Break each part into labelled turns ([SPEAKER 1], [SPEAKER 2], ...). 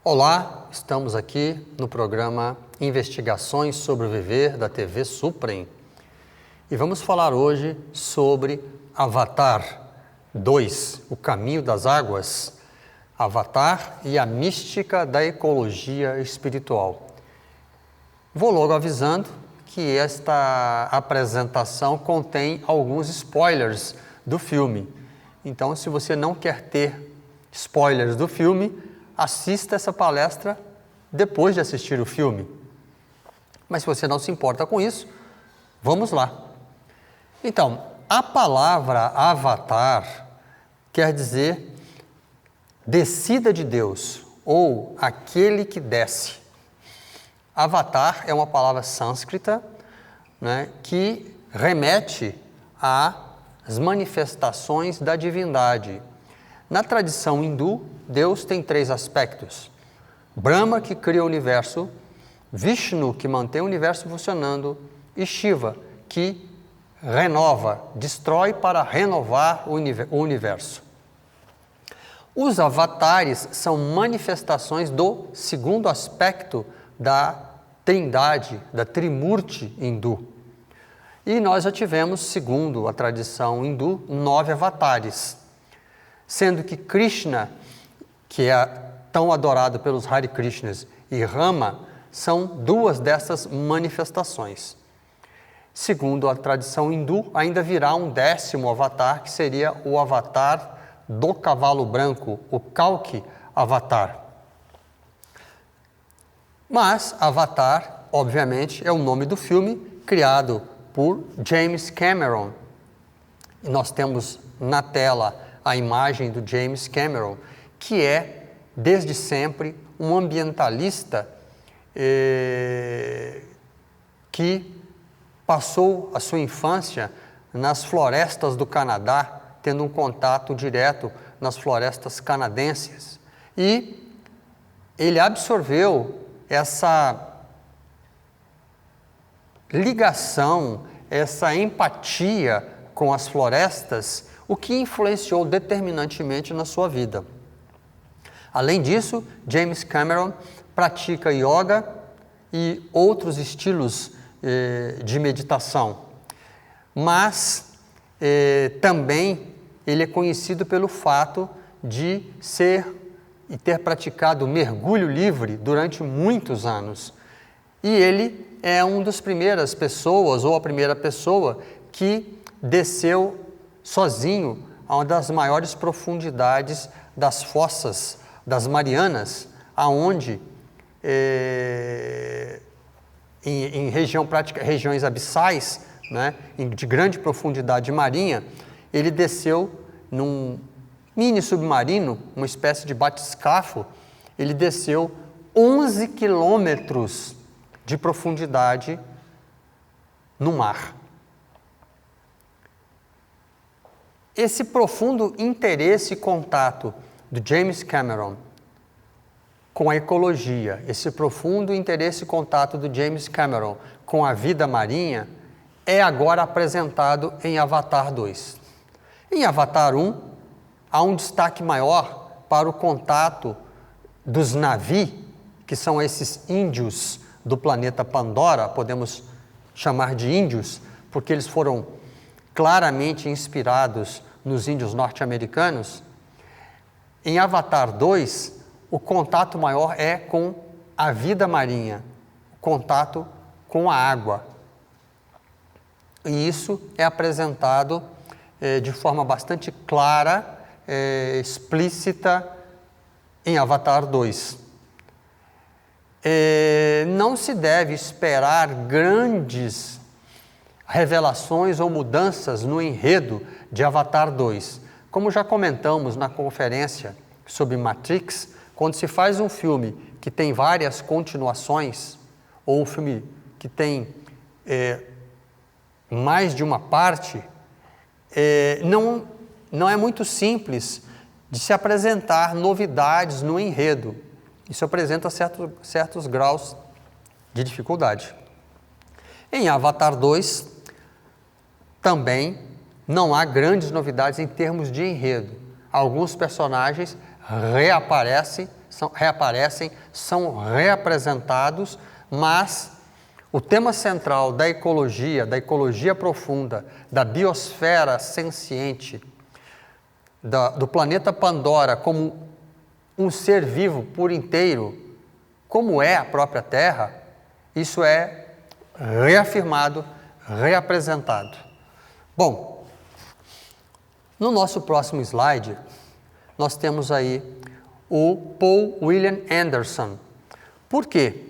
[SPEAKER 1] Olá, estamos aqui no programa Investigações sobre o Viver da TV Suprem e vamos falar hoje sobre Avatar 2, O Caminho das Águas, Avatar e a mística da ecologia espiritual. Vou logo avisando que esta apresentação contém alguns spoilers do filme. Então, se você não quer ter spoilers do filme, assista essa palestra depois de assistir o filme. Mas se você não se importa com isso, vamos lá. Então, a palavra avatar quer dizer descida de Deus ou aquele que desce. Avatar é uma palavra sânscrita, né, que remete às manifestações da divindade. Na tradição hindu, Deus tem três aspectos: Brahma, que cria o universo; Vishnu, que mantém o universo funcionando; e Shiva, que renova, destrói para renovar o universo. Os avatares são manifestações do segundo aspecto da trindade, da Trimurti hindu. E nós já tivemos, segundo a tradição hindu, 9 avatares, sendo que Krishna, que é tão adorado pelos Hare Krishnas, e Rama são 2 dessas manifestações. Segundo a tradição hindu, ainda virá um 10º avatar, que seria o avatar do cavalo branco, o Kalki Avatar. Mas Avatar, obviamente, é o nome do filme criado por James Cameron. E nós temos na tela a imagem do James Cameron, que é, desde sempre, um ambientalista que passou a sua infância nas florestas do Canadá, tendo um contato direto nas florestas canadenses. E ele absorveu essa ligação, essa empatia com as florestas, o que influenciou determinantemente na sua vida. Além disso, James Cameron pratica yoga e outros estilos de meditação, mas também ele é conhecido pelo fato de ser e ter praticado mergulho livre durante muitos anos. E ele é uma das primeiras pessoas, ou a primeira pessoa, que desceu sozinho a uma das maiores profundidades das fossas das Marianas, aonde em regiões abissais, né, de grande profundidade marinha, ele desceu num mini submarino, uma espécie de batiscafo. Ele desceu 11 quilômetros de profundidade no mar. Esse profundo interesse e contato do James Cameron com a ecologia, esse profundo interesse e contato do James Cameron com a vida marinha, é agora apresentado em Avatar 2. Em Avatar 1, há um destaque maior para o contato dos Na'vi, que são esses índios do planeta Pandora, podemos chamar de índios, porque eles foram claramente inspirados nos índios norte-americanos. Em Avatar 2, o contato maior é com a vida marinha, o contato com a água. E isso é apresentado de forma bastante clara, explícita em Avatar 2. Não se deve esperar grandes revelações ou mudanças no enredo de Avatar 2. Como já comentamos na conferência sobre Matrix, quando se faz um filme que tem várias continuações, ou um filme que tem mais de uma parte, não é muito simples de se apresentar novidades no enredo. Isso apresenta certos graus de dificuldade. Em Avatar 2, também não há grandes novidades em termos de enredo. Alguns personagens reaparecem reaparecem, são reapresentados, mas o tema central da ecologia profunda, da biosfera senciente, do planeta Pandora como um ser vivo por inteiro, como é a própria Terra, isso é reafirmado, reapresentado. Bom, no nosso próximo slide, nós temos aí o Paul William Anderson. Por quê?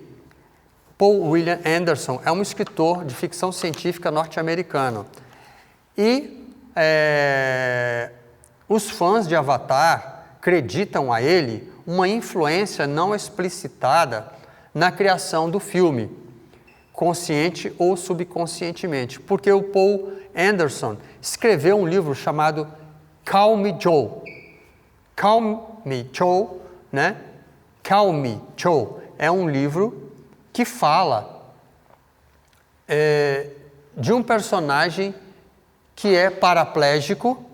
[SPEAKER 1] Paul William Anderson é um escritor de ficção científica norte-americano. E os fãs de Avatar acreditam a ele uma influência não explicitada na criação do filme, consciente ou subconscientemente, porque o Paul Anderson escreveu um livro chamado Call Me Joe. Call Me Joe, né? Call Me Joe é um livro que fala de um personagem que é paraplégico,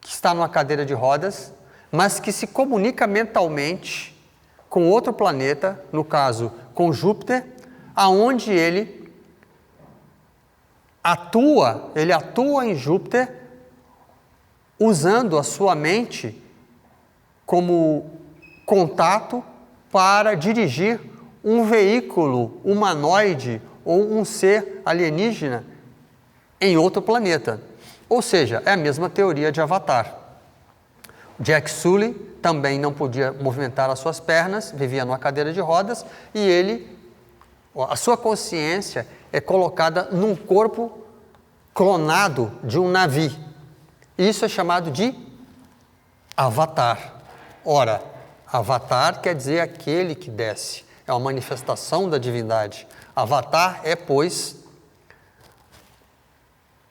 [SPEAKER 1] que está numa cadeira de rodas, mas que se comunica mentalmente com outro planeta, no caso com Júpiter, aonde ele atua em Júpiter, usando a sua mente como contato para dirigir um veículo humanoide ou um ser alienígena em outro planeta. Ou seja, é a mesma teoria de Avatar. Jack Sully também não podia movimentar as suas pernas, vivia numa cadeira de rodas, e a sua consciência é colocada num corpo clonado de um navio. Isso é chamado de Avatar. Ora, Avatar quer dizer aquele que desce, é uma manifestação da divindade. Avatar é, pois,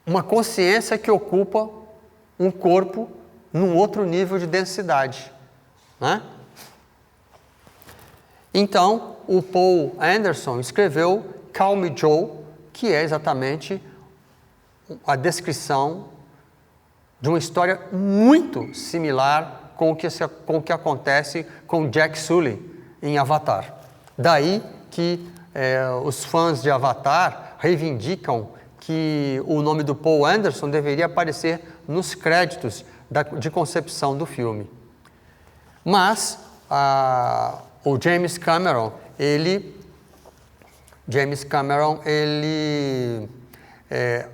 [SPEAKER 1] uma consciência que ocupa um corpo num outro nível de densidade, né? Então, o Paul Anderson escreveu Call Me Joe, que é exatamente a descrição de uma história muito similar com o que acontece com Jack Sully em Avatar. Daí que os fãs de Avatar reivindicam que o nome do Paul Anderson deveria aparecer nos créditos de concepção do filme. Mas o James Cameron,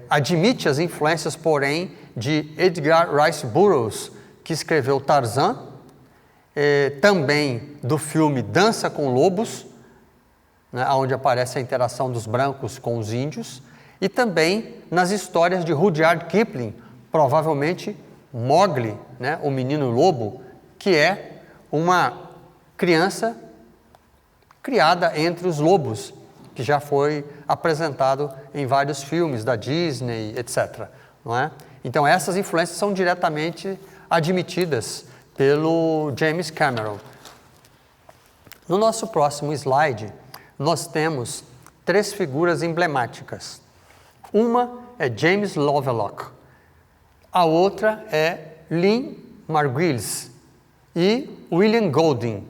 [SPEAKER 1] admite as influências, porém, de Edgar Rice Burroughs, que escreveu Tarzan, também do filme Dança com Lobos, né, onde aparece a interação dos brancos com os índios, e também nas histórias de Rudyard Kipling, provavelmente Mowgli, né, o menino lobo, que é uma criança criada entre os lobos, que já foi apresentado em vários filmes da Disney, etc. Não é? Então essas influências são diretamente admitidas pelo James Cameron. No nosso próximo slide, nós temos 3 figuras emblemáticas. Uma é James Lovelock, a outra é Lynn Margulies e William Golding.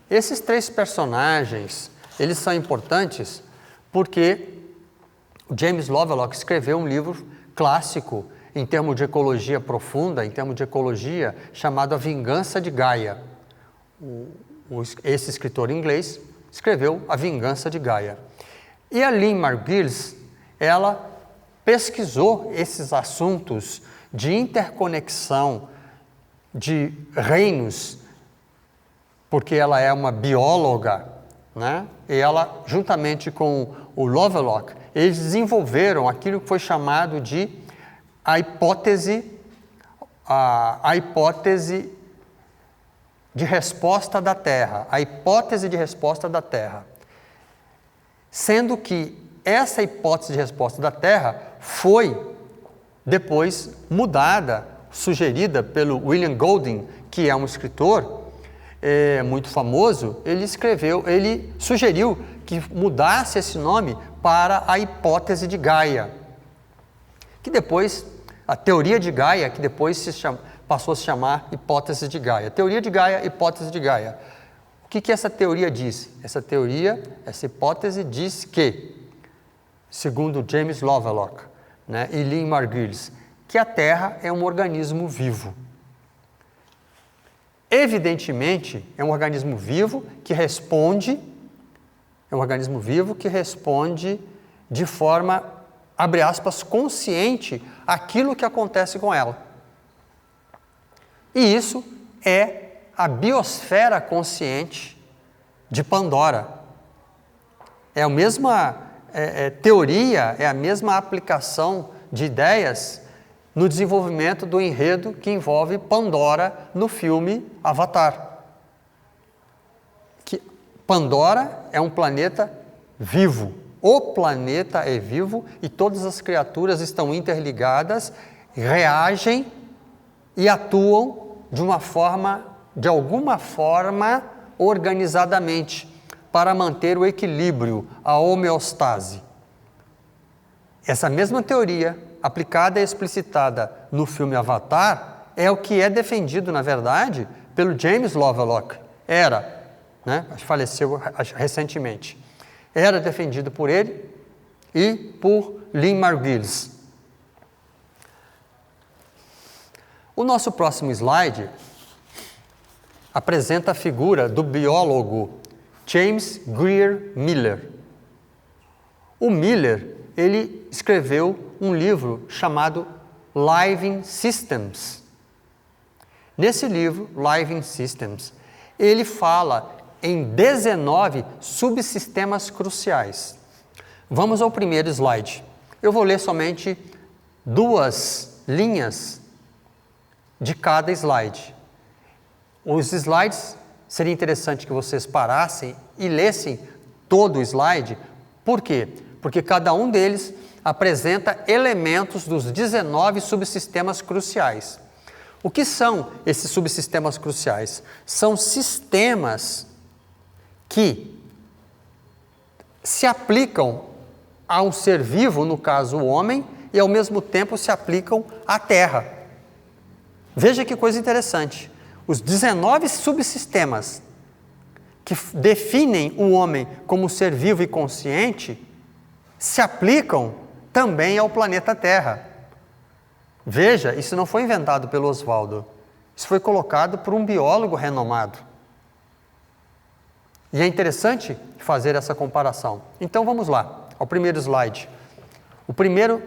[SPEAKER 1] Esses 3 personagens, eles são importantes porque o James Lovelock escreveu um livro clássico em termos de ecologia profunda, em termos de ecologia, chamado A Vingança de Gaia. Esse escritor inglês escreveu A Vingança de Gaia. E a Lynn Margulies, ela pesquisou esses assuntos de interconexão de reinos, porque ela é uma bióloga, né? E ela, juntamente com o Lovelock, eles desenvolveram aquilo que foi chamado de a hipótese de resposta da Terra, a hipótese de resposta da Terra. Sendo que essa hipótese de resposta da Terra foi depois mudada, sugerida pelo William Golding, que é um escritor muito famoso. Ele sugeriu que mudasse esse nome para a hipótese de Gaia, que depois, a teoria de Gaia, que depois passou a se chamar hipótese de Gaia. Teoria de Gaia, hipótese de Gaia. O que essa teoria diz? Essa hipótese diz que, segundo James Lovelock, né, e Lynn Margulis, que a Terra é um organismo vivo. Evidentemente, é um organismo vivo que responde de forma, abre aspas, consciente àquilo que acontece com ela. E isso é a biosfera consciente de Pandora. É a mesma teoria, é a mesma aplicação de ideias no desenvolvimento do enredo que envolve Pandora no filme Avatar. Que Pandora é um planeta vivo. O planeta é vivo e todas as criaturas estão interligadas, reagem e atuam de alguma forma organizadamente para manter o equilíbrio, a homeostase. Essa mesma teoria, aplicada e explicitada no filme Avatar, é o que é defendido, na verdade, pelo James Lovelock. Faleceu recentemente. Era defendido por ele e por Lynn Margulis. O nosso próximo slide apresenta a figura do biólogo James Greer Miller. O Miller, ele escreveu um livro chamado Living Systems. Nesse livro, Living Systems, ele fala em 19 subsistemas cruciais. Vamos ao primeiro slide. Eu vou ler somente 2 linhas de cada slide. Os slides, seria interessante que vocês parassem e lessem todo o slide. Por quê? Porque cada um deles apresenta elementos dos 19 subsistemas cruciais. O que são esses subsistemas cruciais? São sistemas que se aplicam a um ser vivo, no caso o homem, e ao mesmo tempo se aplicam à Terra. Veja que coisa interessante. Os 19 subsistemas que definem o homem como ser vivo e consciente se aplicam também ao planeta Terra. Veja, isso não foi inventado pelo Oswaldo. Isso foi colocado por um biólogo renomado. E é interessante fazer essa comparação. Então vamos lá, ao primeiro slide. O primeiro,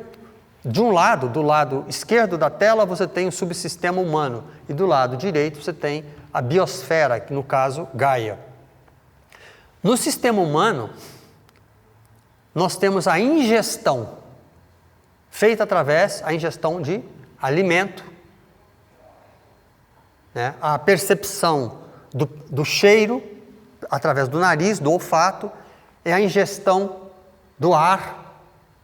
[SPEAKER 1] de um lado, do lado esquerdo da tela, você tem o subsistema humano. E do lado direito você tem a biosfera, que no caso, Gaia. No sistema humano, nós temos a ingestão, feita através da ingestão de alimento, né? A percepção do cheiro, através do nariz, do olfato, é a ingestão do ar,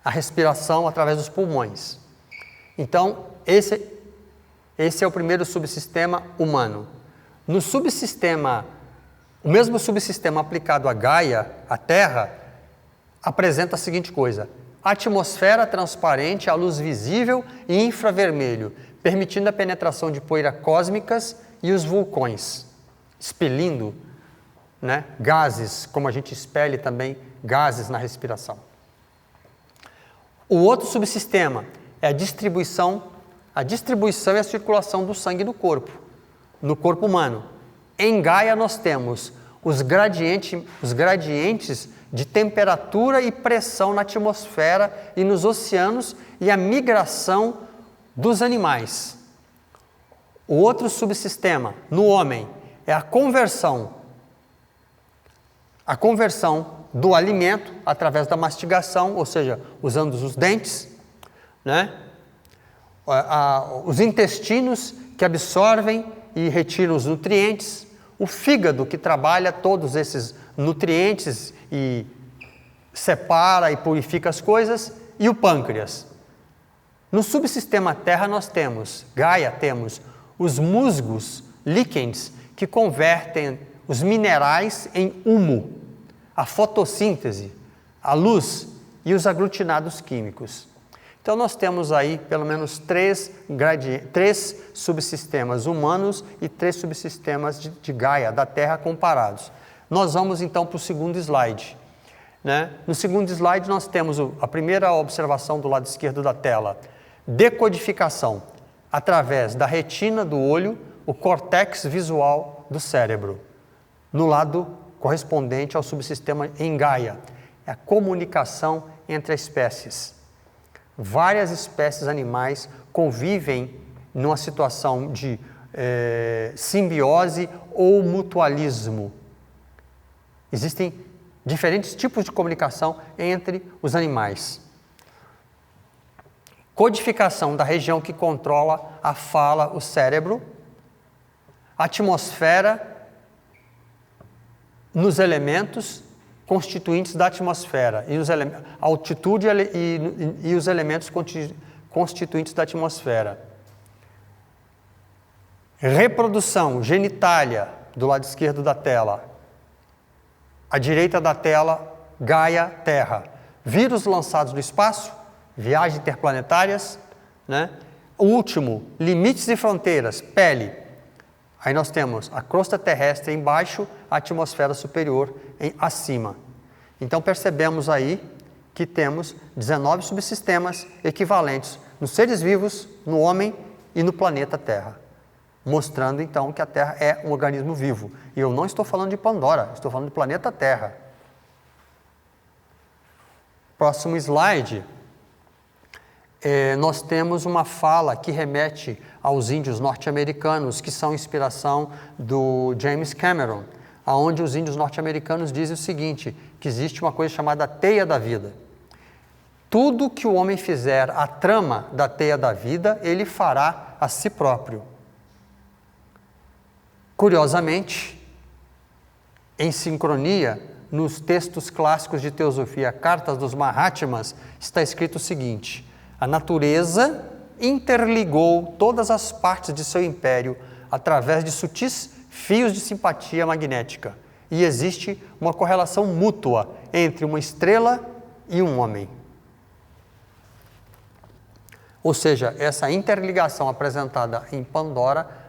[SPEAKER 1] a respiração através dos pulmões. Então, esse é o primeiro subsistema humano. No subsistema, o mesmo subsistema aplicado à Gaia, à Terra, apresenta a seguinte coisa: atmosfera transparente, a luz visível e infravermelho, permitindo a penetração de poeira cósmicas e os vulcões, expelindo, né, gases, como a gente expele também gases na respiração. O outro subsistema é a distribuição e a circulação do sangue no corpo humano. Em Gaia nós temos os gradientes de temperatura e pressão na atmosfera e nos oceanos e a migração dos animais. O outro subsistema, no homem, é a conversão do alimento através da mastigação, ou seja, usando os dentes, né? Os intestinos que absorvem e retiram os nutrientes, o fígado que trabalha todos esses nutrientes e separa e purifica as coisas, e o pâncreas. No subsistema Terra nós temos, Gaia, temos os musgos, líquens, que convertem os minerais em humo, a fotossíntese, a luz e os aglutinados químicos. Então nós temos aí pelo menos 3 subsistemas humanos e 3 subsistemas de Gaia, da Terra, comparados. Nós vamos então para o segundo slide. Né? No segundo slide nós temos a primeira observação do lado esquerdo da tela. Decodificação através da retina do olho, o córtex visual do cérebro, no lado correspondente ao subsistema Engaia. É a comunicação entre as espécies. Várias espécies animais convivem numa situação de simbiose ou mutualismo. Existem diferentes tipos de comunicação entre os animais. Codificação da região que controla a fala, o cérebro, atmosfera nos elementos constituintes da atmosfera, e a altitude e os elementos constituintes da atmosfera. Reprodução, genitália, do lado esquerdo da tela. À direita da tela, Gaia, Terra. Vírus lançados no espaço, viagens interplanetárias, né? O último, limites e fronteiras, pele. Aí nós temos a crosta terrestre embaixo, a atmosfera superior acima. Então percebemos aí que temos 19 subsistemas equivalentes nos seres vivos, no homem e no planeta Terra. Mostrando então que a Terra é um organismo vivo. E eu não estou falando de Pandora, estou falando do planeta Terra. Próximo slide. Nós temos uma fala que remete aos índios norte-americanos, que são inspiração do James Cameron, onde os índios norte-americanos dizem o seguinte, que existe uma coisa chamada teia da vida. Tudo que o homem fizer a trama da teia da vida, ele fará a si próprio. Curiosamente, em sincronia, nos textos clássicos de teosofia, Cartas dos Mahatmas, está escrito o seguinte: a natureza interligou todas as partes de seu império através de sutis fios de simpatia magnética, e existe uma correlação mútua entre uma estrela e um homem. Ou seja, essa interligação apresentada em Pandora,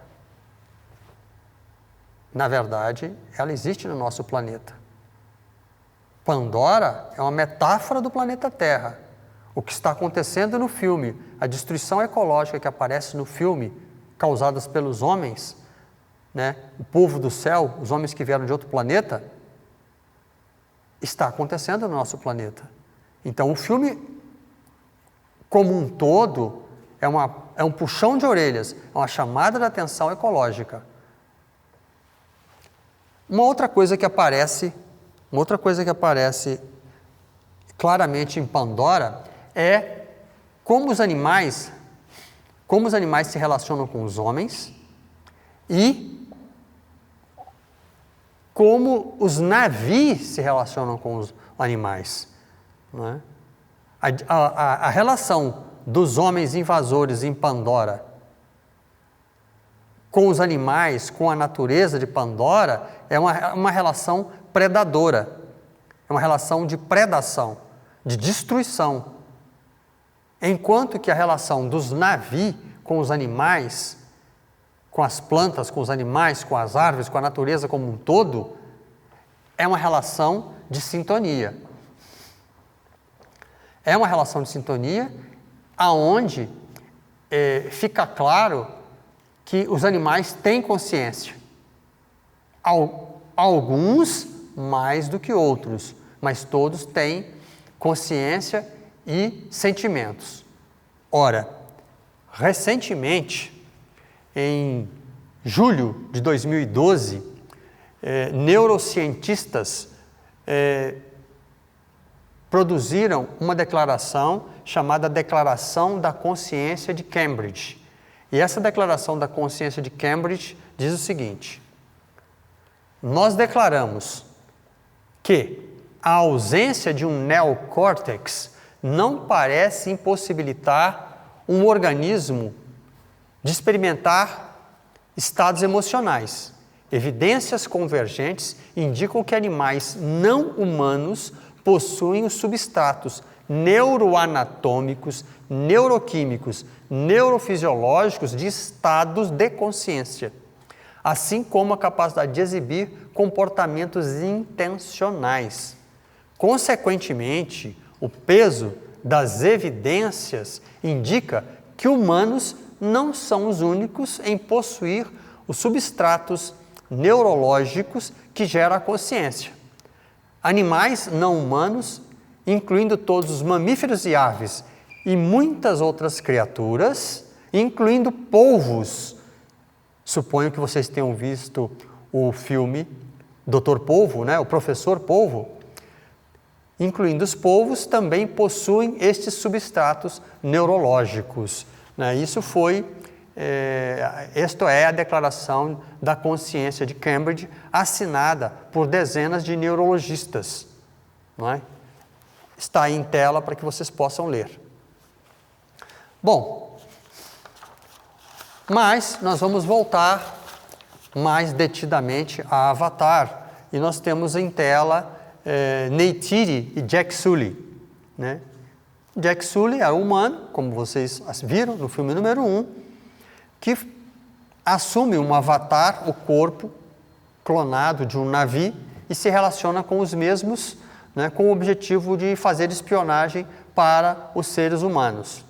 [SPEAKER 1] na verdade, ela existe no nosso planeta. Pandora é uma metáfora do planeta Terra. O que está acontecendo no filme, a destruição ecológica que aparece no filme, causadas pelos homens, né, o povo do céu, os homens que vieram de outro planeta, está acontecendo no nosso planeta. Então o filme, como um todo, é um puxão de orelhas, é uma chamada de atenção ecológica. Uma outra coisa que aparece claramente em Pandora é como os animais se relacionam com os homens e como os navios se relacionam com os animais. Não é? A relação dos homens invasores em Pandora com os animais, com a natureza de Pandora, é uma relação predadora, é uma relação de predação, de destruição. Enquanto que a relação dos navios com os animais, com as plantas, com os animais, com as árvores, com a natureza como um todo, é uma relação de sintonia. É uma relação de sintonia aonde fica claro que os animais têm consciência. Alguns mais do que outros, mas todos têm consciência e sentimentos. Ora, recentemente, em julho de 2012, neurocientistas produziram uma declaração chamada Declaração da Consciência de Cambridge. E essa Declaração da Consciência de Cambridge diz o seguinte: nós declaramos que a ausência de um neocórtex não parece impossibilitar um organismo de experimentar estados emocionais. Evidências convergentes indicam que animais não humanos possuem os substratos neuroanatômicos, neuroquímicos, neurofisiológicos de estados de consciência, assim como a capacidade de exibir comportamentos intencionais. Consequentemente, o peso das evidências indica que humanos não são os únicos em possuir os substratos neurológicos que geram a consciência. Animais não humanos, incluindo todos os mamíferos e aves e muitas outras criaturas, incluindo polvos. Suponho que vocês tenham visto o filme Dr. Polvo, né? O Professor Polvo. Incluindo os polvos, também possuem estes substratos neurológicos. Né? Isto é a Declaração da Consciência de Cambridge, assinada por dezenas de neurologistas. Não é? Está aí em tela para que vocês possam ler. Bom, mas nós vamos voltar mais detidamente a Avatar. E nós temos em tela Neytiri e Jack Sully. Né? Jack Sully é um humano, como vocês viram no filme número 1, que assume um avatar, o corpo clonado de um Na'vi, e se relaciona com os mesmos, né, com o objetivo de fazer espionagem para os seres humanos,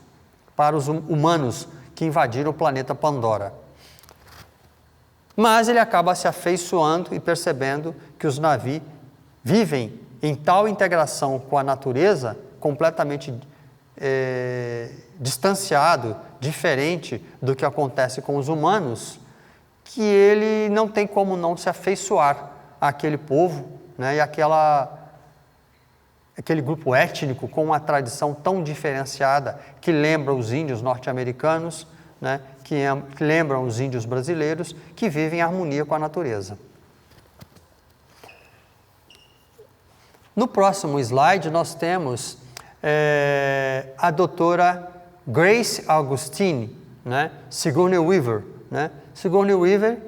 [SPEAKER 1] para os humanos que invadiram o planeta Pandora. Mas ele acaba se afeiçoando e percebendo que os Na'vi vivem em tal integração com a natureza, completamente distanciado, diferente do que acontece com os humanos, que ele não tem como não se afeiçoar àquele povo, né, e aquele grupo étnico com uma tradição tão diferenciada que lembra os índios norte-americanos, né, que lembram os índios brasileiros, que vivem em harmonia com a natureza. No próximo slide nós temos a doutora Grace Augustine, né, Sigourney Weaver. Né? Sigourney Weaver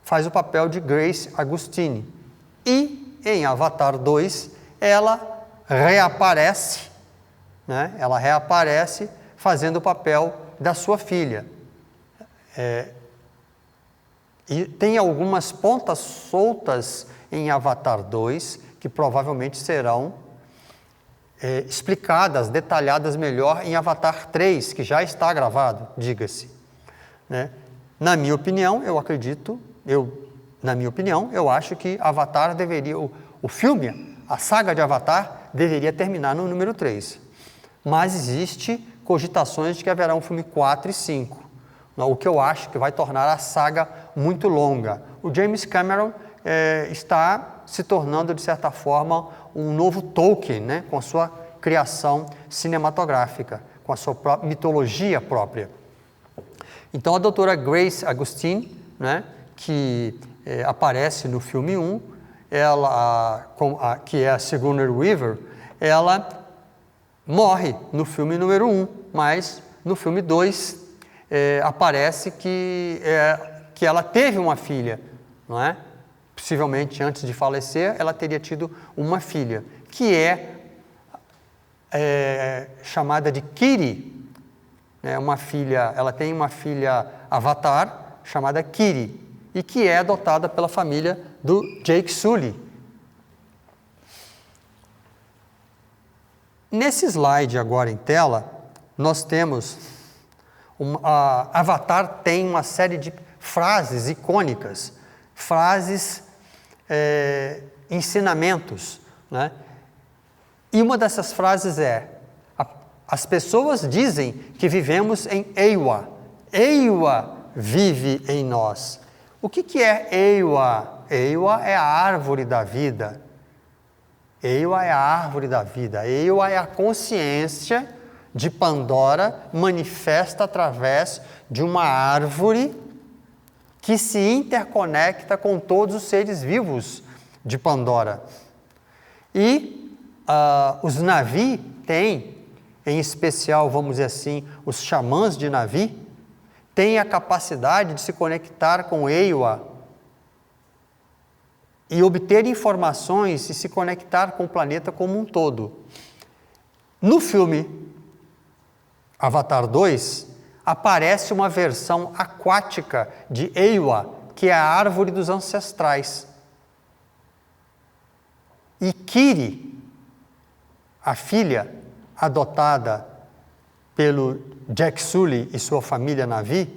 [SPEAKER 1] faz o papel de Grace Augustine. E em Avatar 2 ela reaparece, né? Ela reaparece fazendo o papel da sua filha. E tem algumas pontas soltas em Avatar 2 que provavelmente serão explicadas, detalhadas melhor em Avatar 3, que já está gravado, diga-se. Né? Na minha opinião, eu acho que Avatar deveria, o filme, a saga de Avatar, deveria terminar no número 3. Mas existe cogitações de que haverá um filme 4 e 5, o que eu acho que vai tornar a saga muito longa. O James Cameron está se tornando, de certa forma, um novo Tolkien, né, com a sua criação cinematográfica, com a sua mitologia própria. Então, a doutora Grace Augustine, né, que aparece no filme 1, que é a Sigourney Weaver, ela morre no filme número 1, mas no filme 2 aparece que ela teve uma filha, não é? Possivelmente antes de falecer, ela teria tido uma filha, que é chamada de Kiri. Ela tem uma filha avatar chamada Kiri, e que é adotada pela família do Jake Sully. Nesse slide agora em tela, nós temos Avatar tem uma série de frases icônicas, frases, ensinamentos, né? E uma dessas frases as pessoas dizem que vivemos em Eywa. Eywa vive em nós. O que é Eywa? Eywa é a árvore da vida. Eywa é a árvore da vida. Eywa é a consciência de Pandora manifesta através de uma árvore que se interconecta com todos os seres vivos de Pandora. E os Na'vi têm, em especial, vamos dizer assim, os xamãs de Na'vi, têm a capacidade de se conectar com Eywa e obter informações e se conectar com o planeta como um todo. No filme Avatar 2, aparece uma versão aquática de Eywa, que é a árvore dos ancestrais. E Kiri, a filha adotada pelo Jack Sully e sua família Na'vi,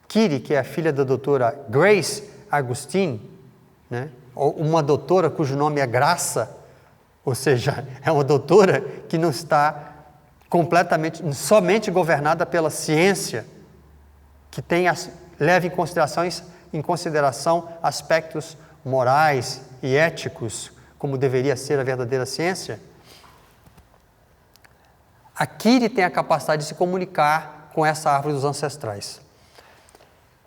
[SPEAKER 1] Kiri, que é a filha da doutora Grace Agustin, né? Uma doutora cujo nome é Graça, ou seja, é uma doutora que não está somente governada pela ciência, que leva em consideração aspectos morais e éticos, como deveria ser a verdadeira ciência. A Kiri tem a capacidade de se comunicar com essa árvore dos ancestrais.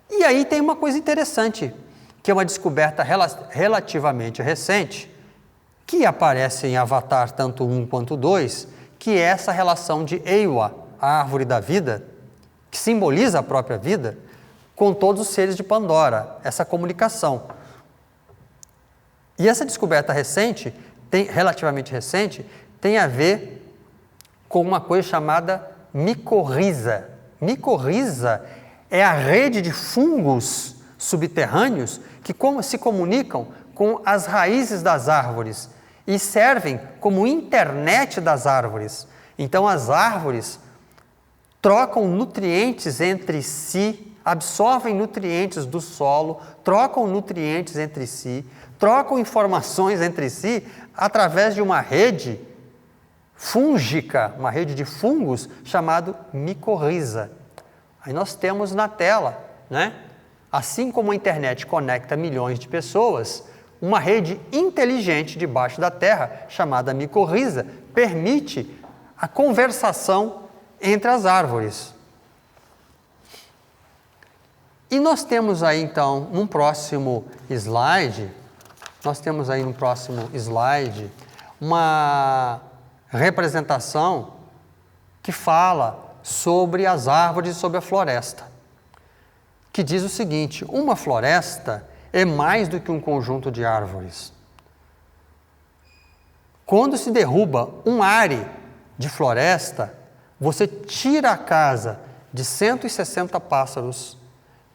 [SPEAKER 1] E aí tem uma coisa interessante, que é uma descoberta relativamente recente, que aparece em Avatar tanto 1 quanto 2, que é essa relação de Eywa, a árvore da vida, que simboliza a própria vida, com todos os seres de Pandora, essa comunicação. E essa descoberta relativamente recente, tem a ver com uma coisa chamada micorriza. Micorriza é a rede de fungos subterrâneos que se comunicam com as raízes das árvores e servem como internet das árvores. Então as árvores trocam nutrientes entre si, absorvem nutrientes do solo, trocam nutrientes entre si, trocam informações entre si através de uma rede fúngica, uma rede de fungos chamado micorriza. Aí nós temos na tela, né? Assim como a internet conecta milhões de pessoas, uma rede inteligente debaixo da terra, chamada micorriza, permite a conversação entre as árvores. E nós temos aí então, num próximo slide, uma representação que fala sobre as árvores e sobre a floresta, que diz o seguinte: uma floresta é mais do que um conjunto de árvores. Quando se derruba um are de floresta, você tira a casa de 160 pássaros,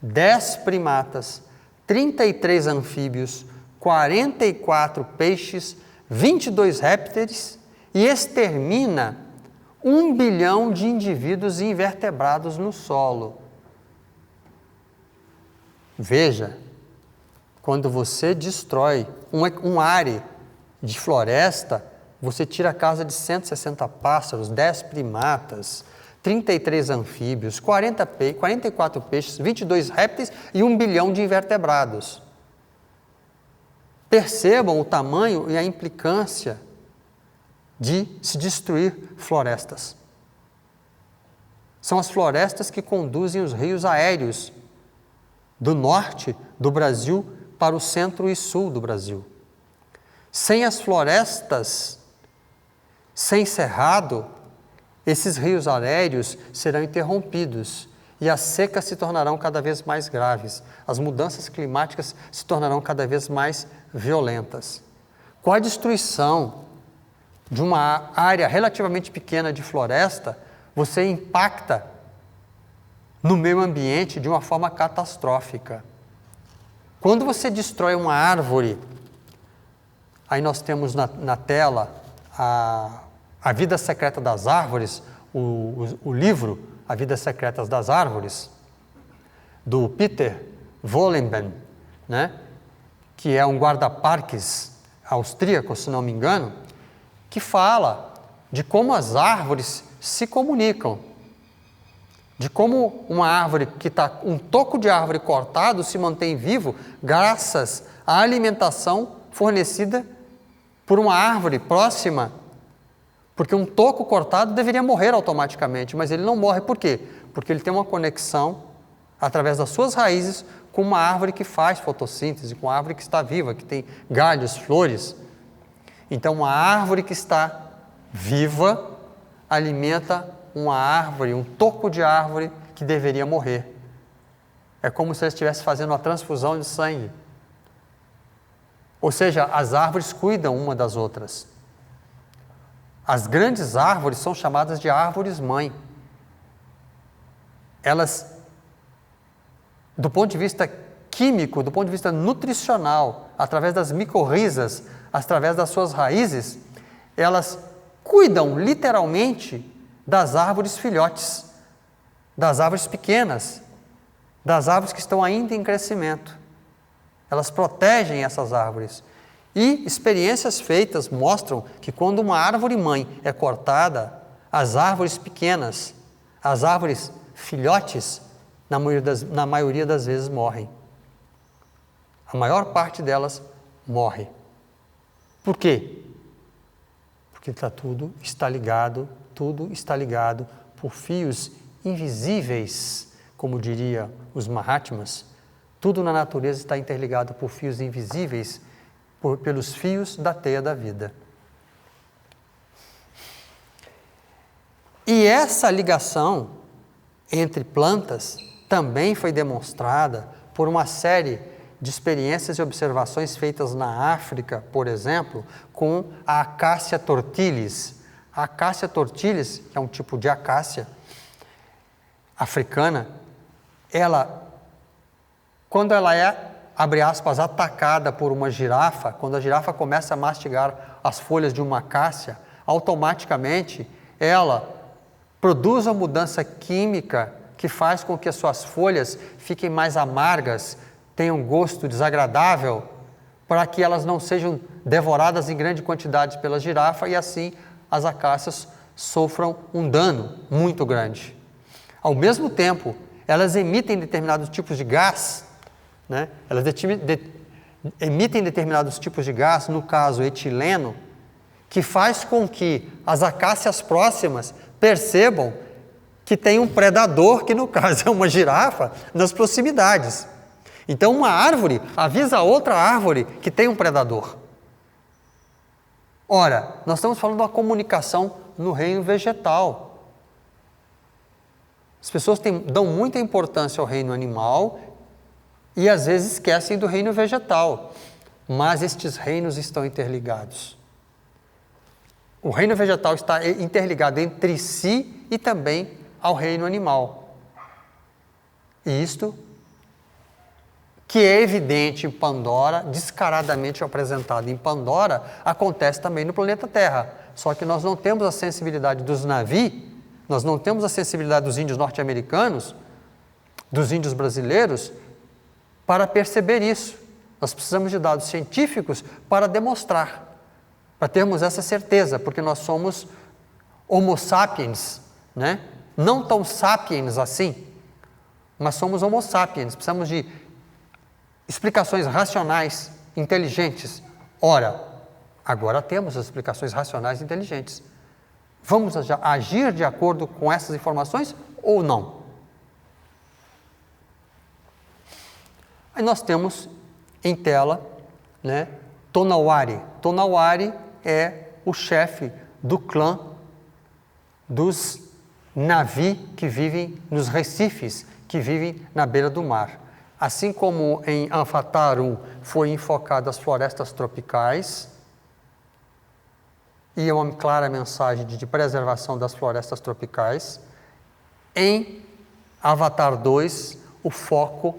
[SPEAKER 1] 10 primatas, 33 anfíbios, 44 peixes, 22 répteis e extermina 1 bilhão de indivíduos invertebrados no solo. Veja, quando você destrói um are de floresta, você tira a casa de 160 pássaros, 10 primatas, 33 anfíbios, 44 peixes, 22 répteis e 1 bilhão de invertebrados. Percebam o tamanho e a implicância de se destruir florestas. São as florestas que conduzem os rios aéreos do norte do Brasil para o centro e sul do Brasil. Sem as florestas, sem cerrado, esses rios aéreos serão interrompidos e as secas se tornarão cada vez mais graves, as mudanças climáticas se tornarão cada vez mais violentas. Com a destruição de uma área relativamente pequena de floresta, você impacta no meio ambiente de uma forma catastrófica. Quando você destrói uma árvore, aí nós temos na tela A Vida Secreta das Árvores, o livro A Vida Secreta das Árvores, do Peter Wohlleben, né? Que é um guarda-parques austríaco, se não me engano, que fala de como as árvores se comunicam, de como uma árvore que está, um toco de árvore cortado se mantém vivo graças à alimentação fornecida por uma árvore próxima, porque um toco cortado deveria morrer automaticamente, mas ele não morre. Por quê? Porque ele tem uma conexão através das suas raízes com uma árvore que faz fotossíntese, com uma árvore que está viva, que tem galhos, flores. Então, uma árvore que está viva alimenta uma árvore, um toco de árvore que deveria morrer. É como se ele estivesse fazendo uma transfusão de sangue. Ou seja, as árvores cuidam uma das outras. As grandes árvores são chamadas de árvores-mãe. Elas, do ponto de vista químico, do ponto de vista nutricional, através das micorrizas, através das suas raízes, elas cuidam literalmente das árvores filhotes, das árvores pequenas, das árvores que estão ainda em crescimento. Elas protegem essas árvores. E experiências feitas mostram que quando uma árvore mãe é cortada, as árvores pequenas, as árvores filhotes, na maioria das vezes morrem. A maior parte delas morre. Por quê? Porque tudo está ligado por fios invisíveis, como diria os Mahatmas. Tudo na natureza está interligado por fios invisíveis, pelos fios da teia da vida. E essa ligação entre plantas também foi demonstrada por uma série de experiências e observações feitas na África, por exemplo, com a Acacia tortilis. A Acacia tortilis, que é um tipo de acácia africana, quando ela é, abre aspas, atacada por uma girafa, quando a girafa começa a mastigar as folhas de uma acácia, automaticamente ela produz uma mudança química que faz com que as suas folhas fiquem mais amargas, tenham um gosto desagradável, para que elas não sejam devoradas em grande quantidade pela girafa e assim as acácias sofram um dano muito grande. Ao mesmo tempo, elas emitem determinados tipos de gás, né? Elas emitem determinados tipos de gás, no caso etileno, que faz com que as acácias próximas percebam que tem um predador, que no caso é uma girafa, nas proximidades. Então uma árvore avisa a outra árvore que tem um predador. Ora, nós estamos falando de uma comunicação no reino vegetal. As pessoas dão muita importância ao reino animal e às vezes esquecem do reino vegetal, mas estes reinos estão interligados. O reino vegetal está interligado entre si e também ao reino animal. E isto que é evidente em Pandora, descaradamente apresentado em Pandora, acontece também no planeta Terra. Só que nós não temos a sensibilidade dos Navi, nós não temos a sensibilidade dos índios norte-americanos, dos índios brasileiros, para perceber isso. Nós precisamos de dados científicos para demonstrar, para termos essa certeza, porque nós somos homo sapiens, né? Não tão sapiens assim, mas somos homo sapiens, precisamos de explicações racionais, inteligentes. Ora, agora temos as explicações racionais e inteligentes. Vamos agir de acordo com essas informações ou não? Aí nós temos em tela, né, Tonawari. Tonawari é o chefe do clã dos Navi que vivem nos recifes, que vivem na beira do mar. Assim como em Amphatharu foi enfocado as florestas tropicais, e é uma clara mensagem de preservação das florestas tropicais, em Avatar 2 o foco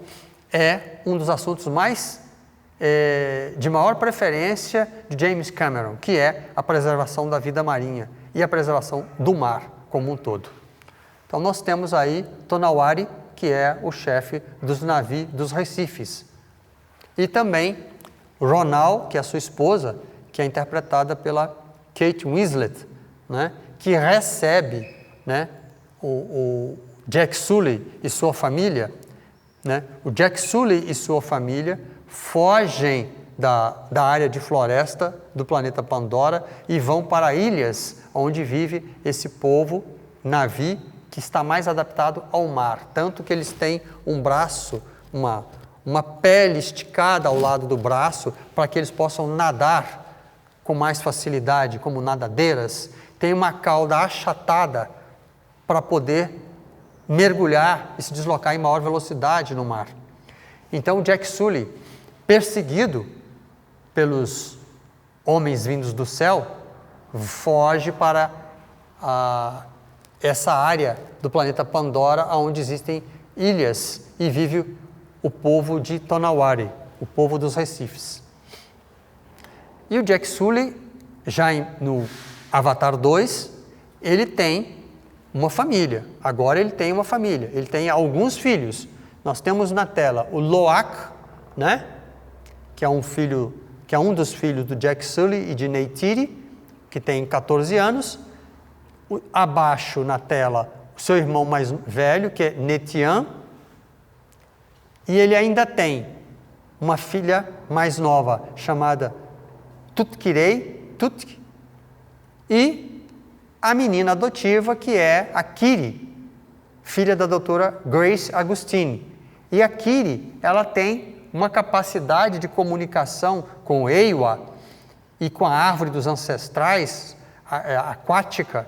[SPEAKER 1] é um dos assuntos de maior preferência de James Cameron, que é a preservação da vida marinha e a preservação do mar como um todo. Então nós temos aí Tonawari, que é o chefe dos Navi dos recifes. E também Ronald, que é a sua esposa, que é interpretada pela Kate Winslet, né, que recebe, né, o Jack Sully e sua família. Né? O Jack Sully e sua família fogem da área de floresta do planeta Pandora e vão para ilhas onde vive esse povo Navi, que está mais adaptado ao mar, tanto que eles têm um braço, uma pele esticada ao lado do braço, para que eles possam nadar com mais facilidade, como nadadeiras. Tem uma cauda achatada para poder mergulhar e se deslocar em maior velocidade no mar. Então Jack Sully, perseguido pelos homens vindos do céu, foge para essa área do planeta Pandora, onde existem ilhas, e vive o povo de Tonawari, o povo dos Recifes. E o Jack Sully, no Avatar 2, ele tem uma família. Agora ele tem uma família, ele tem alguns filhos. Nós temos na tela o Loak, né? Que é um dos filhos do Jack Sully e de Neytiri, que tem 14 anos. Abaixo na tela, o seu irmão mais velho, que é Netian. E ele ainda tem uma filha mais nova, chamada Tutkirei, e a menina adotiva, que é a Kiri, filha da doutora Grace Agustini. E a Kiri, ela tem uma capacidade de comunicação com o Eywa e com a árvore dos ancestrais aquática,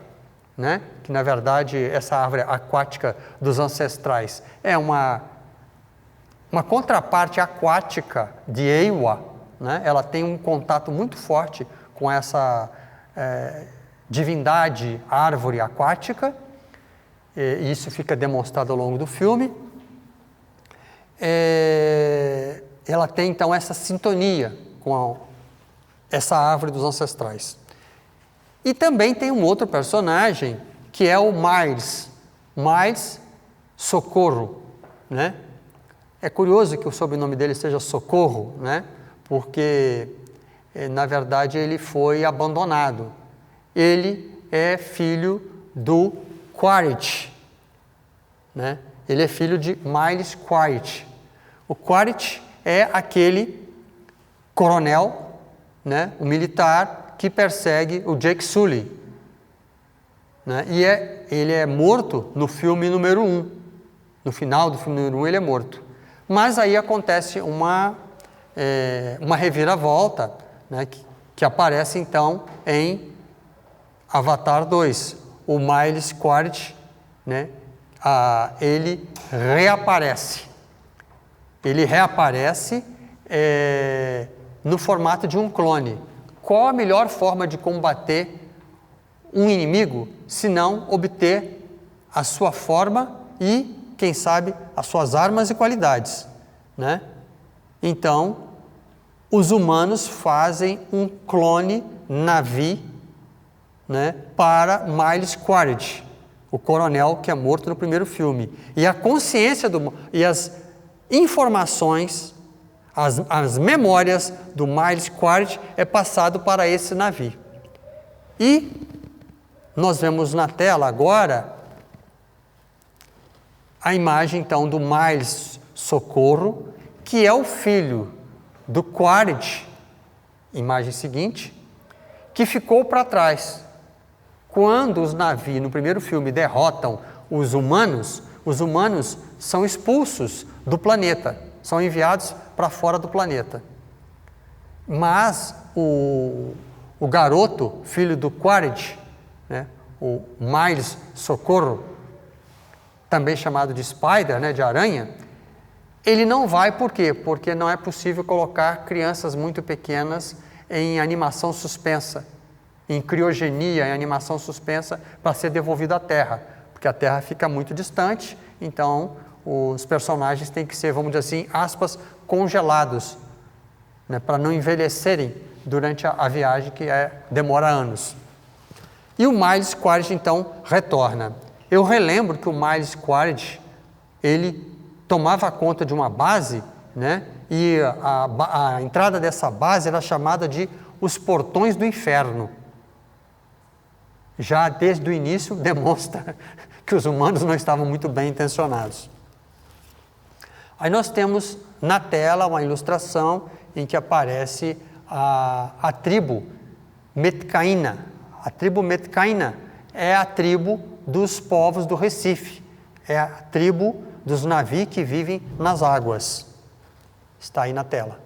[SPEAKER 1] né? Que na verdade essa árvore aquática dos ancestrais é uma contraparte aquática de Eywa, né? Ela tem um contato muito forte com essa divindade árvore aquática, e isso fica demonstrado ao longo do filme. Ela tem então essa sintonia com essa árvore dos ancestrais. E também tem um outro personagem, que é o Miles Socorro, né? É curioso que o sobrenome dele seja Socorro, né? Porque, na verdade, ele foi abandonado. Ele é filho do Quaritch, né? Ele é filho de Miles Quaritch. O Quaritch é aquele coronel, né? O militar que persegue o Jake Sully, né? E ele é morto no filme número 1. No final do filme número 1 ele é morto. Mas aí acontece uma reviravolta, né? Que aparece então em Avatar 2. O Miles Quaritch, né? Ele reaparece. Ele reaparece no formato de um clone. Qual a melhor forma de combater um inimigo, se não obter a sua forma e, quem sabe, as suas armas e qualidades, né? Então, os humanos fazem um clone Na'vi, né, para Miles Quaritch, o coronel que é morto no primeiro filme. E a consciência e as informações, as memórias do Miles Quaritch é passado para esse Na'vi. E nós vemos na tela agora a imagem então do Miles Socorro, que é o filho do Quaritch, imagem seguinte, que ficou para trás. Quando os Na'vi no primeiro filme derrotam os humanos são expulsos do planeta, são enviados para fora do planeta. Mas o garoto, filho do Quaritch, né, o Miles Socorro, também chamado de Spider, né, de aranha, ele não vai por quê? Porque não é possível colocar crianças muito pequenas em animação suspensa, em criogenia, em animação suspensa, para ser devolvido à Terra, porque a Terra fica muito distante, então os personagens têm que ser, vamos dizer assim, aspas, congelados, né, para não envelhecerem durante a viagem, que demora anos. E o Miles Quaritch, então, retorna. Eu relembro que o Miles Quaritch, ele tomava conta de uma base, né, e a entrada dessa base era chamada de os Portões do Inferno. Já desde o início demonstra que os humanos não estavam muito bem intencionados. Aí nós temos na tela uma ilustração em que aparece a tribo Metcaína. A tribo Metcaína é a tribo dos povos do Recife, é a tribo dos Na'vi que vivem nas águas. Está aí na tela.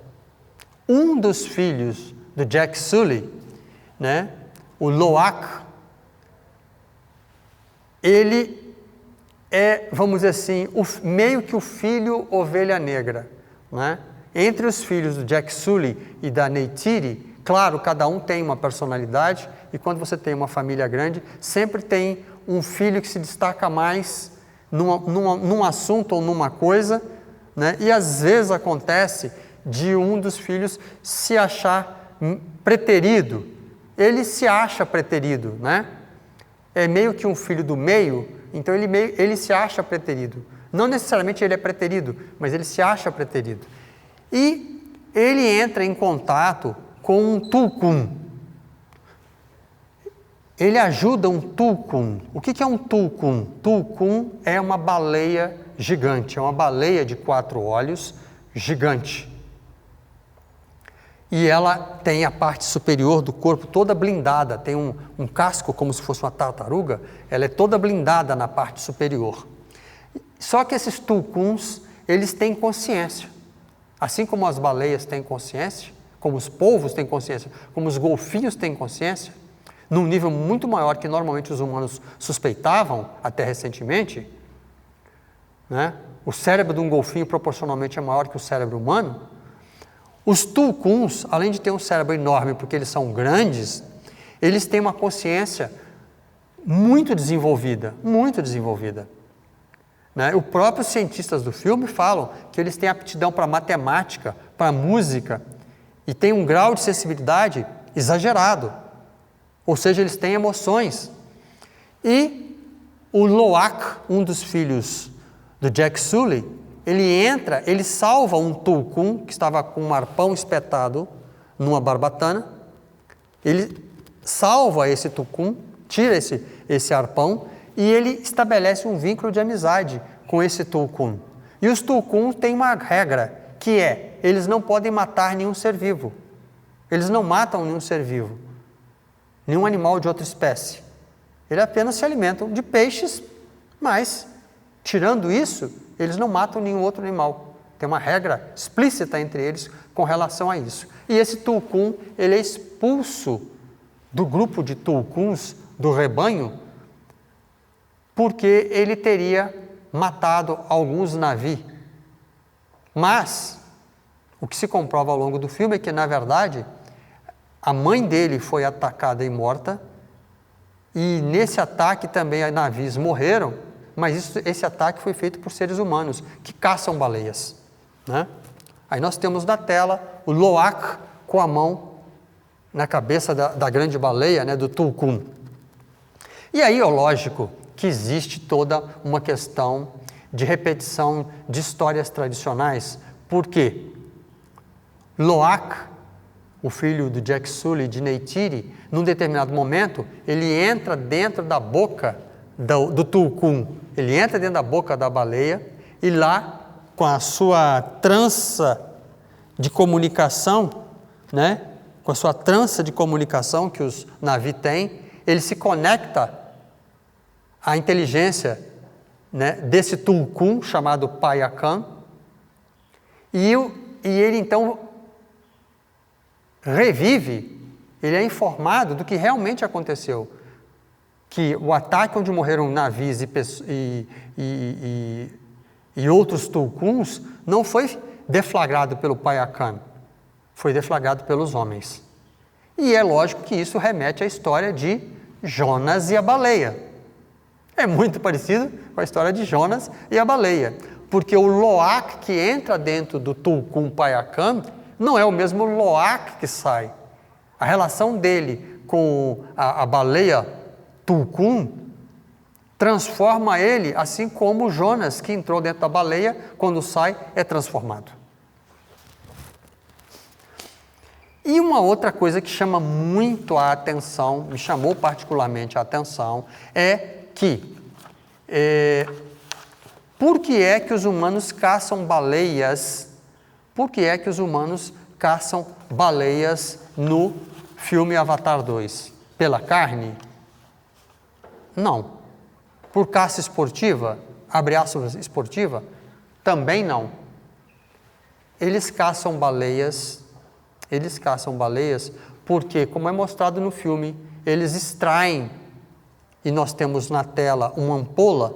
[SPEAKER 1] Um dos filhos do Jack Sully, né, o Loak, ele é, vamos dizer assim, meio que o filho ovelha negra, né? Entre os filhos do Jack Sully e da Neytiri, claro, cada um tem uma personalidade, e quando você tem uma família grande, sempre tem um filho que se destaca mais num assunto ou numa coisa né? E às vezes acontece de um dos filhos se achar preterido. Ele se acha preterido, né? É meio que um filho do meio, então ele se acha preterido. Não necessariamente ele é preterido, mas ele se acha preterido. E ele entra em contato com um tulkum. Ele ajuda um tulkum. O que é um tulkum? Tulkum é uma baleia gigante, é uma baleia de 4 olhos gigante. E ela tem a parte superior do corpo toda blindada, tem um casco como se fosse uma tartaruga, ela é toda blindada na parte superior. Só que esses tulkuns, eles têm consciência. Assim como as baleias têm consciência, como os polvos têm consciência, como os golfinhos têm consciência, num nível muito maior que normalmente os humanos suspeitavam, até recentemente, né? O cérebro de um golfinho proporcionalmente é maior que o cérebro humano. Os tulkuns, além de ter um cérebro enorme porque eles são grandes, eles têm uma consciência muito desenvolvida, né? Os próprios cientistas do filme falam que eles têm aptidão para matemática, para música, e têm um grau de sensibilidade exagerado, ou seja, eles têm emoções. E o Loak, um dos filhos do Jack Sully, ele salva um tulkum que estava com um arpão espetado numa barbatana, ele salva esse tulkum, tira esse arpão e ele estabelece um vínculo de amizade com esse tulkum. E os tulkuns têm uma regra, que é, eles não podem matar nenhum ser vivo. Eles não matam nenhum ser vivo, nenhum animal de outra espécie. Eles apenas se alimentam de peixes, mas, tirando isso, eles não matam nenhum outro animal. Tem uma regra explícita entre eles com relação a isso. E esse tulkum, ele é expulso do grupo de tulkuns do rebanho porque ele teria matado alguns navios. Mas, o que se comprova ao longo do filme é que, na verdade, a mãe dele foi atacada e morta, e nesse ataque também navios morreram, mas esse ataque foi feito por seres humanos, que caçam baleias, né? Aí nós temos na tela o Loak com a mão na cabeça da grande baleia, né, do tulkum. E aí, lógico, que existe toda uma questão de repetição de histórias tradicionais. Por quê? Loak, o filho do Jack Sully, de Neytiri, num determinado momento, ele entra dentro da boca do tulkum. Ele entra dentro da boca da baleia e lá, com a sua trança de comunicação, né? Com a sua trança de comunicação que os navios têm, ele se conecta à inteligência, né, desse tulkum chamado Payakan, e ele então revive, ele é informado do que realmente aconteceu. Que o ataque onde morreram navios e outros tulkuns não foi deflagrado pelo Payakan, foi deflagrado pelos homens. E é lógico que isso remete à história de Jonas e a baleia. É muito parecido com a história de Jonas e a baleia, porque o Loak que entra dentro do tulkum Payakan não é o mesmo Loak que sai. A relação dele com a baleia tulkum transforma ele, assim como Jonas, que entrou dentro da baleia, quando sai, é transformado. E uma outra coisa que chama muito a atenção, me chamou particularmente a atenção, é que por que é que os humanos caçam baleias? Por que é que os humanos caçam baleias no filme Avatar 2? Pela carne? Não. Por caça esportiva? Abre aspas, esportiva? Também não. Eles caçam baleias porque, como é mostrado no filme, eles extraem, e nós temos na tela uma ampola,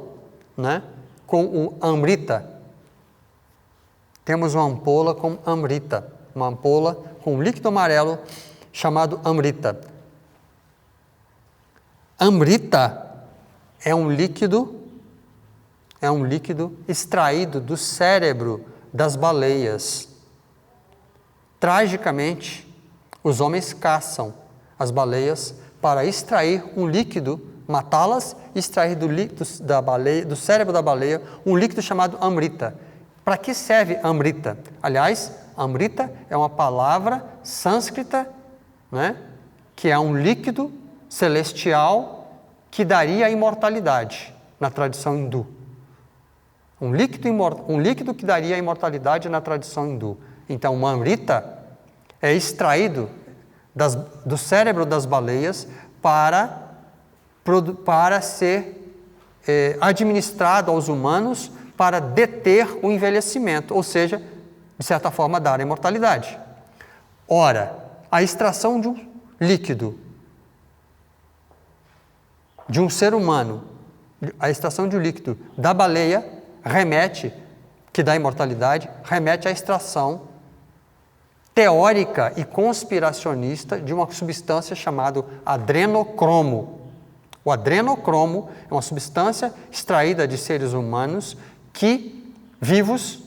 [SPEAKER 1] né, com o amrita. Temos uma ampola com amrita, uma ampola com um líquido amarelo chamado amrita. Amrita é um líquido extraído do cérebro das baleias. Tragicamente, os homens caçam as baleias para extrair um líquido, matá-las e extrair do cérebro da baleia um líquido chamado amrita. Para que serve amrita? Aliás, amrita é uma palavra sânscrita, né, que é um líquido celestial que daria a imortalidade na tradição hindu. Um líquido que daria a imortalidade na tradição hindu. Então, o amrita é extraído do cérebro das baleias para ser administrado aos humanos para deter o envelhecimento, ou seja, de certa forma, dar a imortalidade. Ora, a extração de um líquido de um ser humano, a extração de um líquido da baleia que dá imortalidade, remete à extração teórica e conspiracionista de uma substância chamada adrenocromo. O adrenocromo é uma substância extraída de seres humanos vivos,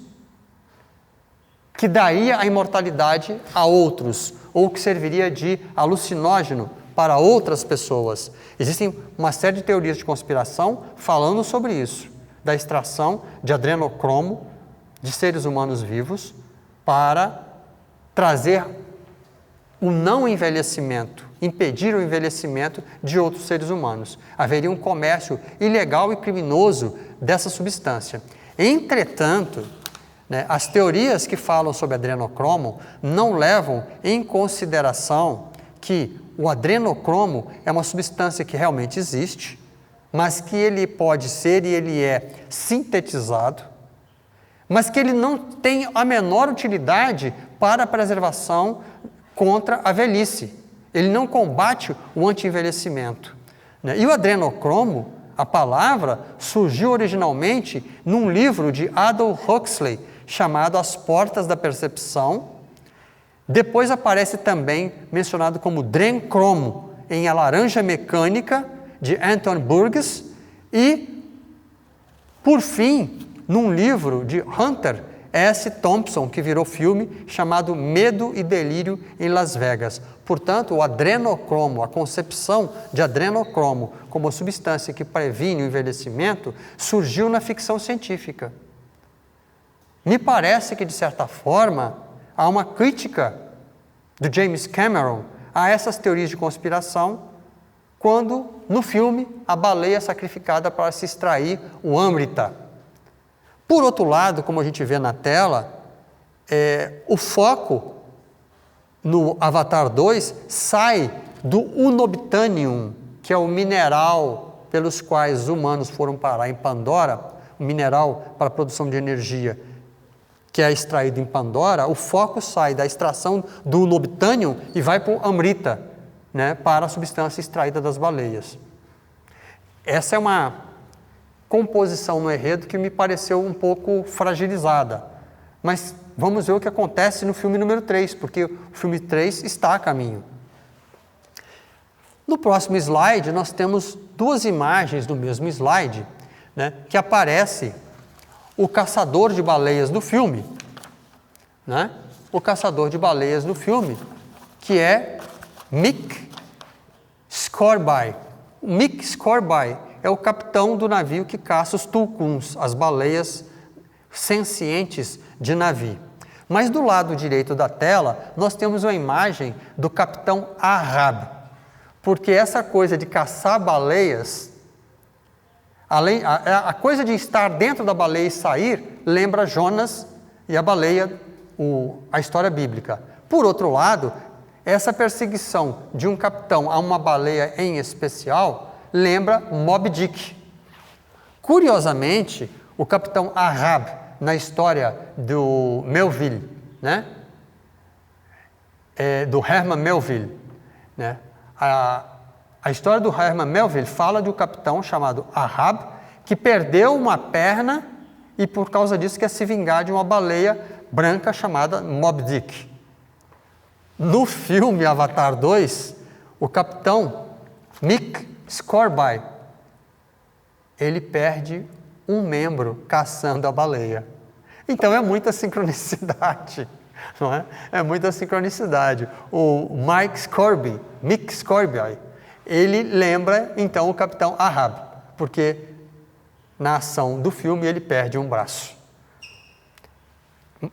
[SPEAKER 1] que daria a imortalidade a outros, ou que serviria de alucinógeno para outras pessoas. Existem uma série de teorias de conspiração falando sobre isso, da extração de adrenocromo de seres humanos vivos para trazer o não envelhecimento, impedir o envelhecimento de outros seres humanos. Haveria um comércio ilegal e criminoso dessa substância. Entretanto, as teorias que falam sobre adrenocromo não levam em consideração que o adrenocromo é uma substância que realmente existe, mas que ele pode ser e ele é sintetizado, mas que ele não tem a menor utilidade para a preservação contra a velhice. Ele não combate o anti-envelhecimento. E o adrenocromo, a palavra, surgiu originalmente num livro de Aldous Huxley, chamado As Portas da Percepção. Depois aparece também mencionado como drencromo em A Laranja Mecânica, de Anton Burgess, e, por fim, num livro de Hunter S. Thompson, que virou filme, chamado Medo e Delírio em Las Vegas. Portanto, o adrenocromo, a concepção de adrenocromo como substância que previne o envelhecimento, surgiu na ficção científica. Me parece que, de certa forma, há uma crítica do James Cameron a essas teorias de conspiração, quando, no filme, a baleia é sacrificada para se extrair o amrita. Por outro lado, como a gente vê na tela, o foco no Avatar 2 sai do unobtainium, que é o mineral pelos quais os humanos foram parar em Pandora, o mineral para a produção de energia, que é extraído em Pandora. O foco sai da extração do unobtainium e vai para o amrita, para a substância extraída das baleias. Essa é uma composição no enredo que me pareceu um pouco fragilizada. Mas vamos ver o que acontece no filme número 3, porque o filme 3 está a caminho. No próximo slide, nós temos duas imagens do mesmo slide, que aparece o caçador de baleias do filme. O caçador de baleias do filme, que é Mick Scorbye. O Mick Scorbye é o capitão do navio que caça os tulkuns, as baleias sencientes de navio. Mas do lado direito da tela, nós temos uma imagem do capitão Ahab, porque essa coisa de caçar baleias, a coisa de estar dentro da baleia e sair, lembra Jonas e a baleia, a história bíblica. Por outro lado, essa perseguição de um capitão a uma baleia em especial lembra Moby Dick. Curiosamente, o capitão Ahab, na história do Melville, do Herman Melville, a história do Herman Melville fala de um capitão chamado Ahab, que perdeu uma perna e por causa disso quer se vingar de uma baleia branca chamada Moby Dick. No filme Avatar 2, o capitão Mick Scorbye, ele perde um membro caçando a baleia. Então é muita sincronicidade, não é? É muita sincronicidade. O Mick Scorbey, ele lembra então o Capitão Ahab, porque na ação do filme ele perde um braço.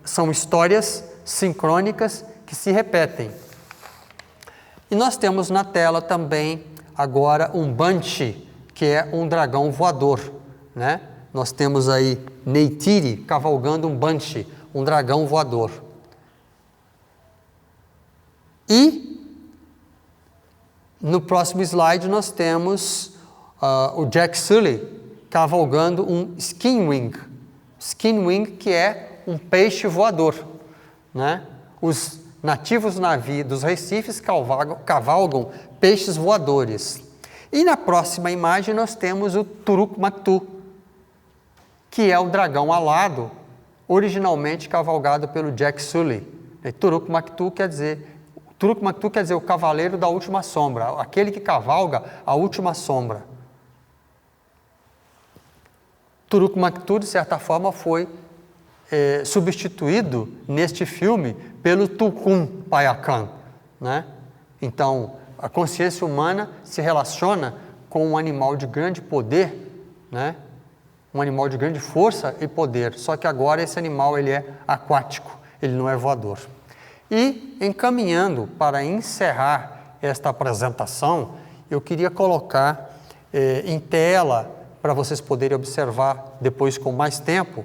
[SPEAKER 1] São histórias sincrônicas que se repetem. E nós temos na tela também agora um Banshee, que é um dragão voador, né? Nós temos aí Neytiri cavalgando um Banshee, um dragão voador. E no próximo slide nós temos o Jack Sully cavalgando um Skinwing. Skinwing, que é um peixe voador, né? Os nativos dos recifes cavalgam peixes voadores. E na próxima imagem nós temos o Turuk Maktu, que é o dragão alado, originalmente cavalgado pelo Jack Sully. Turuk Maktu quer dizer o cavaleiro da última sombra, aquele que cavalga a última sombra. Turuk Maktu, de certa forma, foi substituído neste filme pelo Tulkum Payakan, né? Então, a consciência humana se relaciona com um animal de grande poder, né? Um animal de grande força e poder, só que agora esse animal ele é aquático, ele não é voador. E, encaminhando para encerrar esta apresentação, eu queria colocar em tela, para vocês poderem observar depois com mais tempo,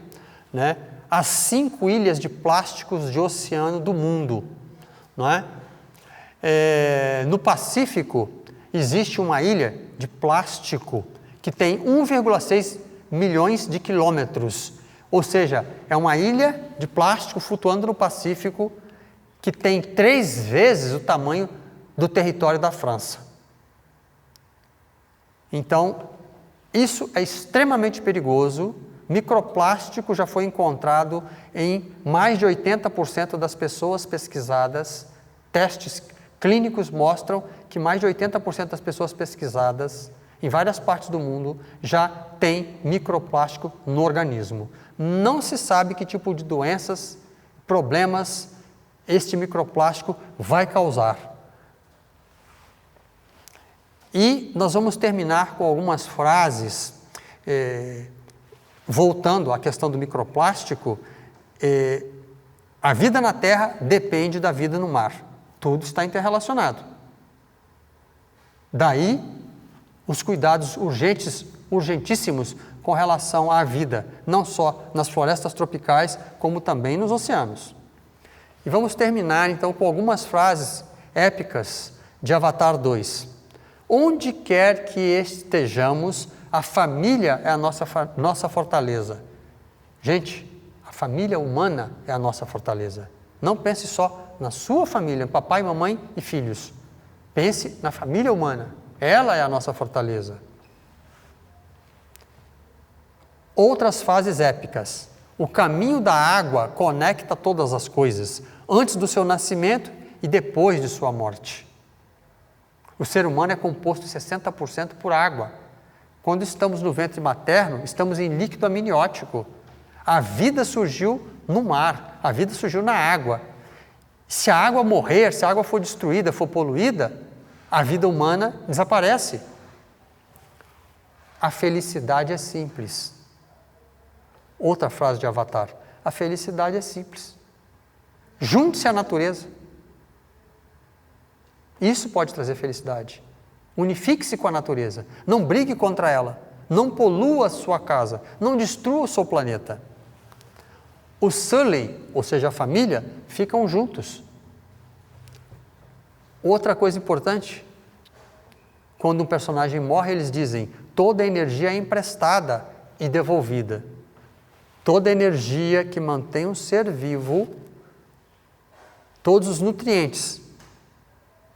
[SPEAKER 1] né, as 5 ilhas de plásticos de oceano do mundo. Não é? No Pacífico, existe uma ilha de plástico que tem 1,6 milhões de quilômetros. Ou seja, é uma ilha de plástico flutuando no Pacífico que tem 3 vezes o tamanho do território da França. Então, isso é extremamente perigoso. Microplástico já foi encontrado em mais de 80% das pessoas pesquisadas. Testes clínicos mostram que mais de 80% das pessoas pesquisadas em várias partes do mundo já tem microplástico no organismo. Não se sabe que tipo de doenças, problemas este microplástico vai causar. E nós vamos terminar com algumas frases, voltando à questão do microplástico. A vida na Terra depende da vida no mar. Tudo está interrelacionado. Daí, os cuidados urgentíssimos com relação à vida, não só nas florestas tropicais, como também nos oceanos. E vamos terminar, então, com algumas frases épicas de Avatar 2. Onde quer que estejamos, a família é a nossa fortaleza. Gente, a família humana é a nossa fortaleza. Não pense só na sua família, papai, mamãe e filhos. Pense na família humana. Ela é a nossa fortaleza. Outras frases épicas. O caminho da água conecta todas as coisas, antes do seu nascimento e depois de sua morte. O ser humano é composto 60% por água. Quando estamos no ventre materno, estamos em líquido amniótico. A vida surgiu no mar, a vida surgiu na água. Se a água morrer, se a água for destruída, for poluída, a vida humana desaparece. A felicidade é simples. Outra frase de Avatar. A felicidade é simples. Junte-se à natureza. Isso pode trazer felicidade. Unifique-se com a natureza. Não brigue contra ela. Não polua a sua casa. Não destrua o seu planeta. Os Sully, ou seja, a família, ficam juntos. Outra coisa importante. Quando um personagem morre, eles dizem: toda a energia é emprestada e devolvida. Toda a energia que mantém um ser vivo, todos os nutrientes,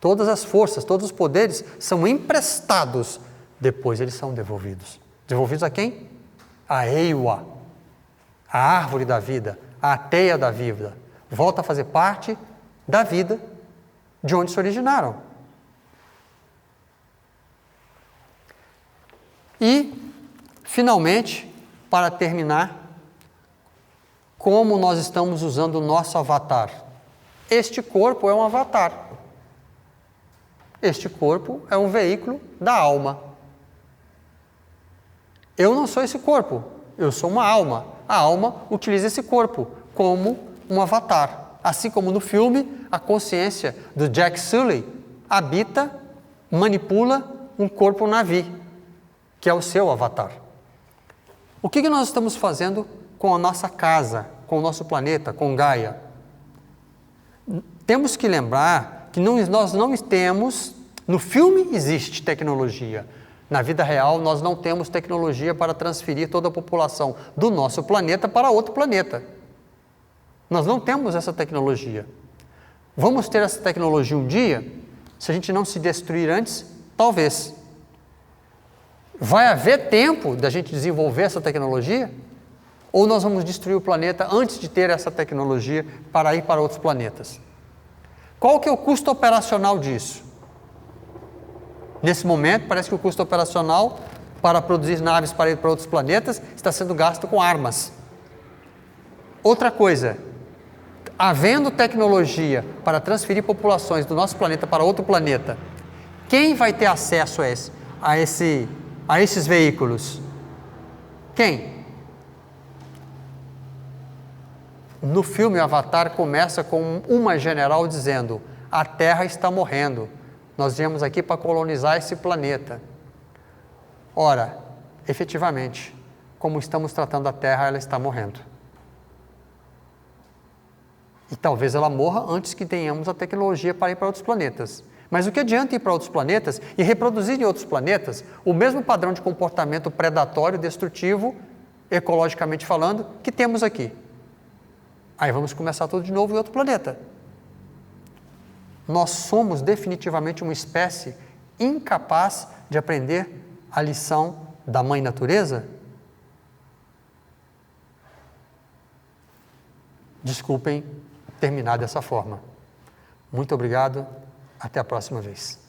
[SPEAKER 1] todas as forças, todos os poderes são emprestados, depois eles são devolvidos. Devolvidos a quem? A Eiwa, a árvore da vida, a teia da vida. Volta a fazer parte da vida de onde se originaram. E, finalmente, para terminar, como nós estamos usando o nosso avatar. Este corpo é um avatar. Este corpo é um veículo da alma. Eu não sou esse corpo, eu sou uma alma. A alma utiliza esse corpo como um avatar. Assim como no filme, a consciência do Jack Sully habita, manipula um corpo navio, que é o seu avatar. O que nós estamos fazendo com a nossa casa, com o nosso planeta, com Gaia? Temos que lembrar que nós não temos, no filme existe tecnologia, na vida real nós não temos tecnologia para transferir toda a população do nosso planeta para outro planeta. Nós não temos essa tecnologia. Vamos ter essa tecnologia um dia? Se a gente não se destruir antes, talvez. Vai haver tempo da gente desenvolver essa tecnologia? Ou nós vamos destruir o planeta antes de ter essa tecnologia para ir para outros planetas? Qual que é o custo operacional disso? Nesse momento, parece que o custo operacional para produzir naves para ir para outros planetas está sendo gasto com armas. Outra coisa, havendo tecnologia para transferir populações do nosso planeta para outro planeta, quem vai ter acesso a esses veículos? Quem? No filme, o Avatar começa com uma general dizendo: a Terra está morrendo, nós viemos aqui para colonizar esse planeta. Ora, efetivamente, como estamos tratando a Terra, ela está morrendo. E talvez ela morra antes que tenhamos a tecnologia para ir para outros planetas. Mas o que adianta ir para outros planetas e reproduzir em outros planetas o mesmo padrão de comportamento predatório, destrutivo, ecologicamente falando, que temos aqui? Aí vamos começar tudo de novo em outro planeta. Nós somos definitivamente uma espécie incapaz de aprender a lição da Mãe Natureza? Desculpem terminar dessa forma. Muito obrigado, até a próxima vez.